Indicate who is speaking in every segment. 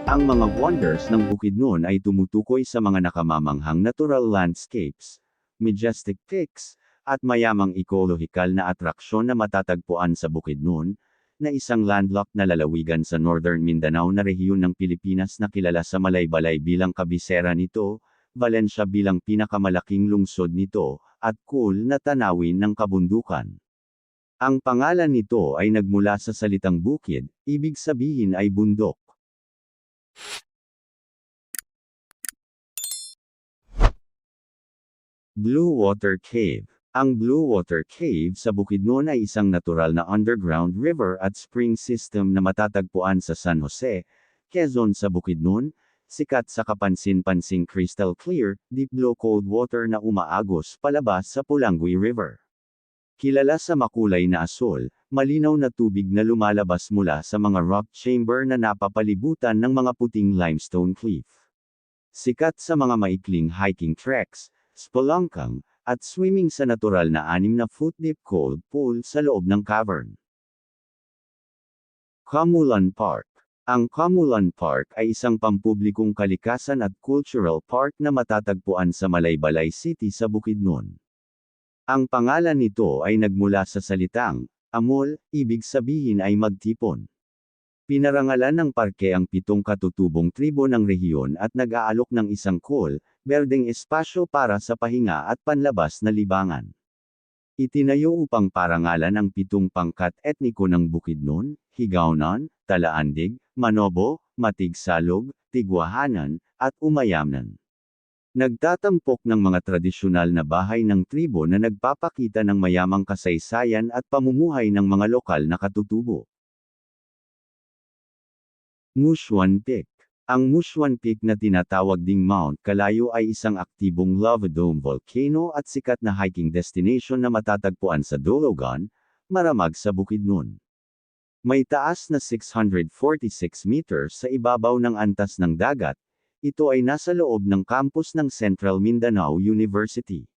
Speaker 1: Ang mga wonders ng Bukidnon ay tumutukoy sa mga nakamamanghang natural landscapes, majestic peaks, at mayamang ekolohikal na atraksyon na matatagpuan sa Bukidnon, na isang landlocked na lalawigan sa Northern Mindanao na rehiyon ng Pilipinas na kilala sa Malaybalay bilang kabisera nito, Valencia bilang pinakamalaking lungsod nito, at cool na tanawin ng kabundukan. Ang pangalan nito ay nagmula sa salitang bukid, ibig sabihin ay bundok. Blue Water Cave. Ang Blue Water Cave sa Bukidnon ay isang natural na underground river at spring system na matatagpuan sa San Jose, Quezon sa Bukidnon, sikat sa kapansin-pansing crystal clear, deep blue cold water na umaagos palabas sa Pulangoy River. Kilala sa makulay na asul, malinaw na tubig na lumalabas mula sa mga rock chamber na napapalibutan ng mga puting limestone cliff. Sikat sa mga maikling hiking treks, spelunking, at swimming sa natural na 6 na foot deep cold pool sa loob ng cavern. Kamulan Park. Ang Kamulan Park ay isang pampublikong kalikasan at cultural park na matatagpuan sa Malaybalay City sa Bukidnon. Ang pangalan nito ay nagmula sa salitang amol, ibig sabihin ay magtipon. Pinarangalan ng parke ang 7 katutubong tribo ng rehiyon at nag-aalok ng isang cool, berdeng espasyo para sa pahinga at panlabas na libangan. Itinayo upang parangalan ang 7 pangkat etniko ng Bukidnon, Higaonon, Talaandig, Manobo, Matigsalog, Tigwahanan, at Umayamnan. Nagtatampok ng mga tradisyonal na bahay ng tribo na nagpapakita ng mayamang kasaysayan at pamumuhay ng mga lokal na katutubo. Mushuan Peak. Ang Mushuan Peak na tinatawag ding Mount Kalayo ay isang aktibong lava dome volcano at sikat na hiking destination na matatagpuan sa Dologan, Maramag sa Bukidnon. May taas na 646 meters sa ibabaw ng antas ng dagat. Ito ay nasa loob ng campus ng Central Mindanao University.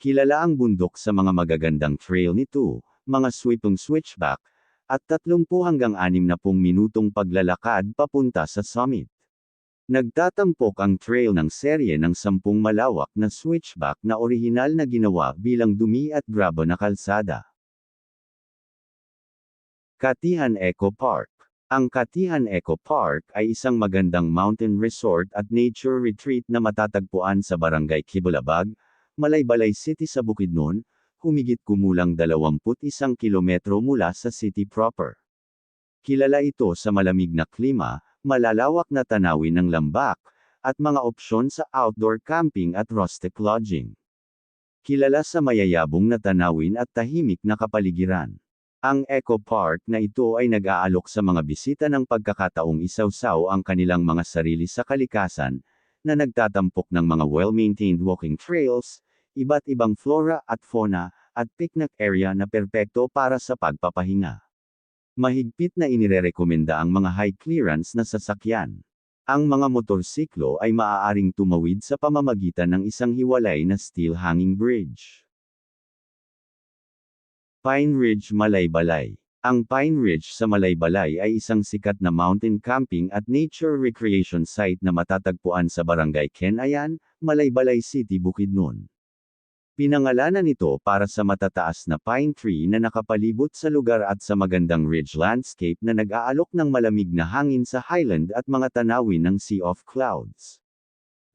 Speaker 1: Kilala ang bundok sa mga magagandang trail nito, mga sweeping switchback, at 30 hanggang 60 minutong paglalakad papunta sa summit. Nagtatampok ang trail ng serye ng 10 malawak na switchback na orihinal na ginawa bilang dumi at graba na kalsada. Katihan Eco Park. Ang Katihan Eco Park ay isang magandang mountain resort at nature retreat na matatagpuan sa Barangay Kibulabag, Malaybalay City sa Bukidnon, humigit kumulang 21 kilometro mula sa city proper. Kilala ito sa malamig na klima, malalawak na tanawin ng lambak, at mga opsyon sa outdoor camping at rustic lodging. Kilala sa mayayabong na tanawin at tahimik na kapaligiran. Ang Eco Park na ito ay nag-aalok sa mga bisita ng pagkakataong isawsaw ang kanilang mga sarili sa kalikasan, na nagtatampok ng mga well-maintained walking trails, iba't ibang flora at fauna, at picnic area na perpekto para sa pagpapahinga. Mahigpit na inirerekomenda ang mga high clearance na sasakyan. Ang mga motorsiklo ay maaaring tumawid sa pamamagitan ng isang hiwalay na steel hanging bridge. Pine Ridge Malaybalay. Ang Pine Ridge sa Malaybalay ay isang sikat na mountain camping at nature recreation site na matatagpuan sa Barangay Kenayan, Malaybalay City, Bukidnon. Pinangalanan ito para sa matataas na pine tree na nakapalibot sa lugar at sa magandang ridge landscape na nag-aalok ng malamig na hangin sa highland at mga tanawin ng Sea of Clouds.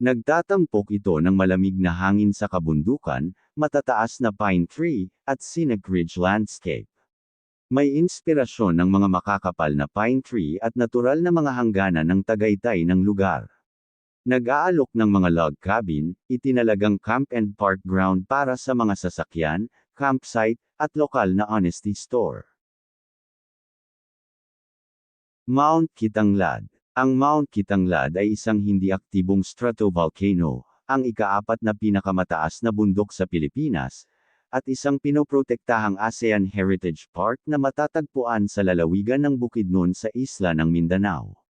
Speaker 1: Nagtatampok ito ng malamig na hangin sa kabundukan, matataas na pine tree, at scenic ridge landscape. May inspirasyon ng mga makakapal na pine tree at natural na mga hangganan ng Tagaytay ng lugar. Nag-aalok ng mga log cabin, itinalagang camp and park ground para sa mga sasakyan, campsite, at lokal na honesty store. Mount Kitanglad. Ang Mount Kitanglad ay isang hindi aktibong stratovolcano, ang ika-4 na pinakamataas na bundok sa Pilipinas, at isang pinoprotektahang ASEAN Heritage Park na matatagpuan sa lalawigan ng Bukidnon sa isla ng Mindanao.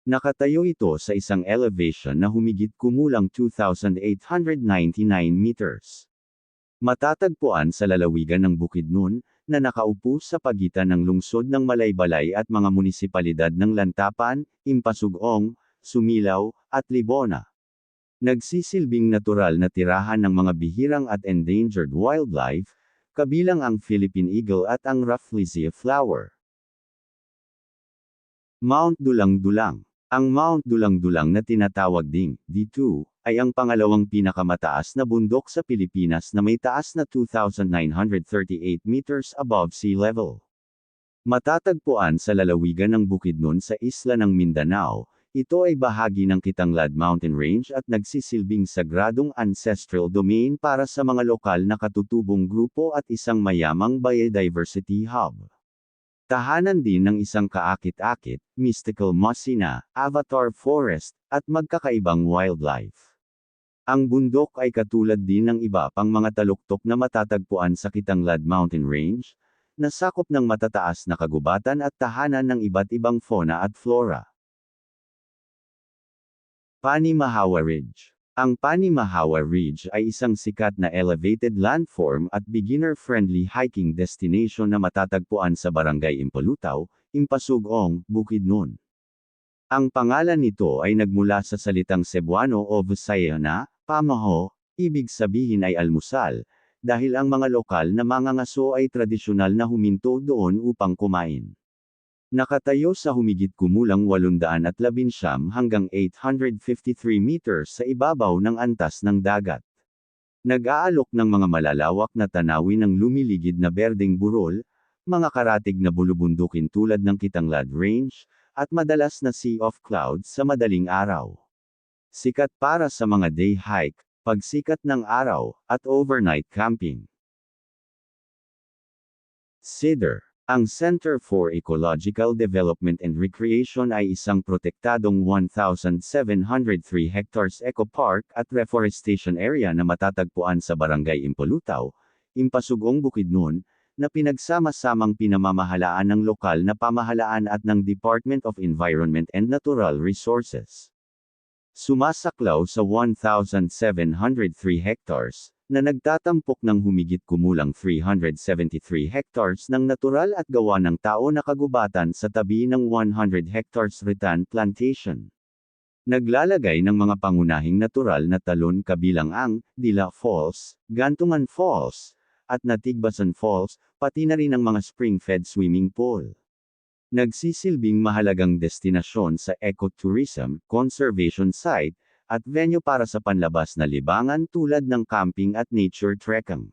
Speaker 1: Nakatayo ito sa isang elevation na humigit kumulang 2,899 meters. Matatagpuan sa lalawigan ng Bukidnon, na nakaupo sa pagitan ng lungsod ng Malaybalay at mga munisipalidad ng Lantapan, Impasugong, Sumilaw, at Libona. Nagsisilbing natural na tirahan ng mga bihirang at endangered wildlife, kabilang ang Philippine eagle at ang Rafflesia flower. Mount Dulang-Dulang. Ang Mount Dulang-Dulang na tinatawag ding D2, ay ang pangalawang pinakamataas na bundok sa Pilipinas na may taas na 2,938 meters above sea level. Matatagpuan sa lalawigan ng Bukidnon sa isla ng Mindanao, ito ay bahagi ng Kitanglad Mountain Range at nagsisilbing sagradong ancestral domain para sa mga lokal na katutubong grupo at isang mayamang biodiversity hub. Tahanan din ng isang kaakit-akit, mystical mossina, avatar forest, at magkakaibang wildlife. Ang bundok ay katulad din ng iba pang mga taluktok na matatagpuan sa Kitanglad Mountain Range, na sakop ng matataas na kagubatan at tahanan ng iba't ibang fauna at flora. Panimahawa Ridge. Ang Panimahawa Ridge ay isang sikat na elevated landform at beginner-friendly hiking destination na matatagpuan sa Barangay Impalutaw, Impasugong, Bukidnon. Ang pangalan nito ay nagmula sa salitang Cebuano o Visaya na, pamaho, ibig sabihin ay almusal, dahil ang mga lokal na mangangaso ay tradisyonal na huminto doon upang kumain. Nakatayo sa humigit kumulang 819 hanggang 853 meters sa ibabaw ng antas ng dagat. Nag-aalok ng mga malalawak na tanawin ng lumiligid na berdeng burol, mga karatig na bulubundukin tulad ng Kitanglad Range, at madalas na sea of clouds sa madaling araw. Sikat para sa mga day hike, pagsikat ng araw, at overnight camping. Cedar. Ang Center for Ecological Development and Recreation ay isang protektadong 1,703 hectares eco-park at reforestation area na matatagpuan sa Barangay Impalutaw, Impasugong Bukidnon, na pinagsama-samang pinamamahalaan ng lokal na pamahalaan at ng Department of Environment and Natural Resources. Sumasaklaw sa 1,703 hectares, na nagtatampok ng humigit kumulang 373 hectares ng natural at gawa ng tao na kagubatan sa tabi ng 100 hectares rattan plantation. Naglalagay ng mga pangunahing natural na talon kabilang ang Dila Falls, Gantungan Falls, at Natigbasan Falls, pati na rin ang mga spring-fed swimming pool. Nagsisilbing mahalagang destinasyon sa ecotourism, conservation site, at venue para sa panlabas na libangan tulad ng camping at nature trekking.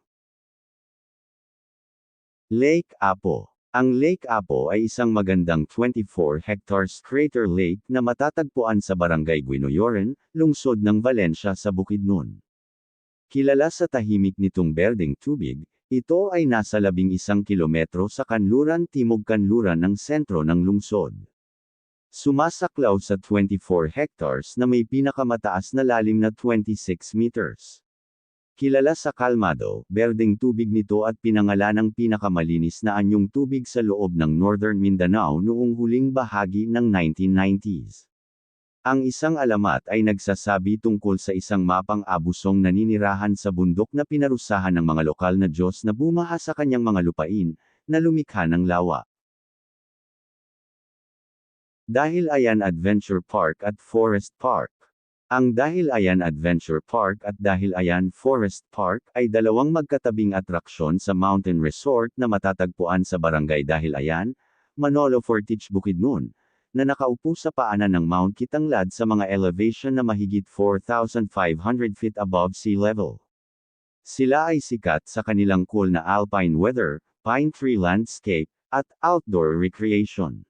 Speaker 1: Lake Apo. Ang Lake Apo ay isang magandang 24 hectares crater lake na matatagpuan sa Barangay Guinoyoren, lungsod ng Valencia sa Bukidnon. Kilala sa tahimik nitong berdeng tubig, ito ay nasa 11 kilometro sa kanluran-timog-kanluran ng sentro ng lungsod. Sumasaklaw sa 24 hectares na may pinakamataas na lalim na 26 meters. Kilala sa kalmado, berdeng tubig nito at pinangalanang pinakamalinis na anyong tubig sa loob ng Northern Mindanao noong huling bahagi ng 1990s. Ang isang alamat ay nagsasabi tungkol sa isang mapang abusong naninirahan sa bundok na pinarusahan ng mga lokal na Diyos na bumaha sa kanyang mga lupain, na lumikha ng lawa. Dahil Ayan Adventure Park at Forest Park. Ang Dahil Ayan Adventure Park at Dahil Ayan Forest Park ay dalawang magkatabing atraksyon sa mountain resort na matatagpuan sa Barangay Dahil Ayan, Manolo Fortich Bukidnon, na nakaupo sa paanan ng Mount Kitanglad sa mga elevation na mahigit 4,500 feet above sea level. Sila ay sikat sa kanilang cool na alpine weather, pine tree landscape, at outdoor recreation.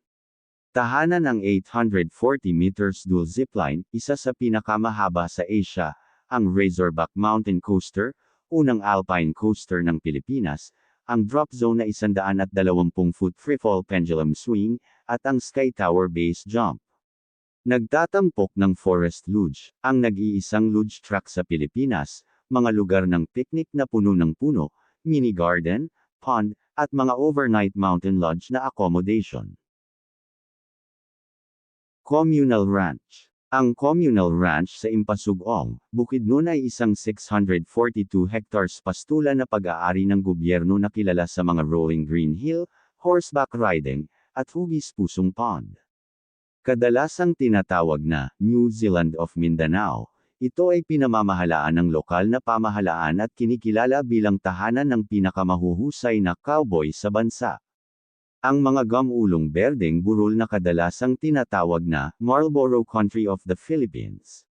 Speaker 1: Tahanan ng 840 meters dual zipline, isa sa pinakamahaba sa Asia, ang Razorback Mountain Coaster, unang alpine coaster ng Pilipinas, ang drop zone na 120-foot freefall pendulum swing, at ang Sky Tower base jump. Nagtatampok ng Forest Lodge, ang nag-iisang lodge track sa Pilipinas, mga lugar ng picnic na puno ng puno, mini garden, pond, at mga overnight mountain lodge na accommodation. Communal Ranch. Ang communal ranch sa Impasugong, Bukidnon ay isang 642 hectares pastulan na pag-aari ng gobyerno na kilala sa mga rolling green hill, horseback riding, at hugis pusong pond. Kadalasang tinatawag na New Zealand of Mindanao, ito ay pinamamahalaan ng lokal na pamahalaan at kinikilala bilang tahanan ng pinakamahuhusay na cowboy sa bansa. Ang mga gamulong berdeng burol na kadalasang tinatawag na Marlborough Country of the Philippines.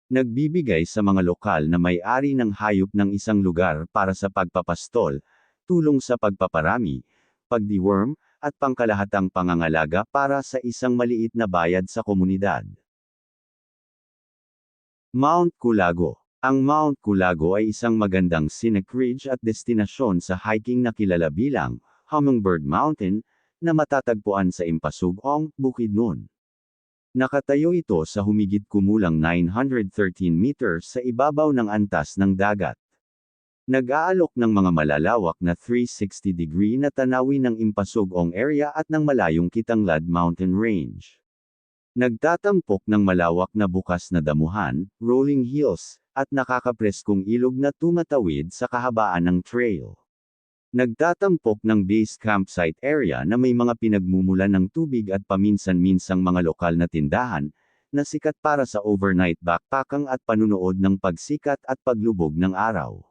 Speaker 1: Nagbibigay sa mga lokal na may-ari ng hayop ng isang lugar para sa pagpapastol, tulong sa pagpaparami, pagdiworm, at pangkalahatang pangangalaga para sa isang maliit na bayad sa komunidad. Mount Culago. Ang Mount Culago ay isang magandang scenic ridge at destinasyon sa hiking na kilala bilang Hummingbird Mountain, na matatagpuan sa Impasugong, Bukidnon. Nakatayo ito sa humigit kumulang 913 meters sa ibabaw ng antas ng dagat. Nag-aalok ng mga malalawak na 360-degree na tanawin ng Impasugong area at ng malayong Kitanglad Mountain Range. Nagtatampok ng malawak na bukas na damuhan, rolling hills, at nakakapreskong ilog na tumatawid sa kahabaan ng trail. Nagtatampok ng base campsite area na may mga pinagmumulan ng tubig at paminsan-minsang mga lokal na tindahan, na sikat para sa overnight backpacking at panunood ng pagsikat at paglubog ng araw.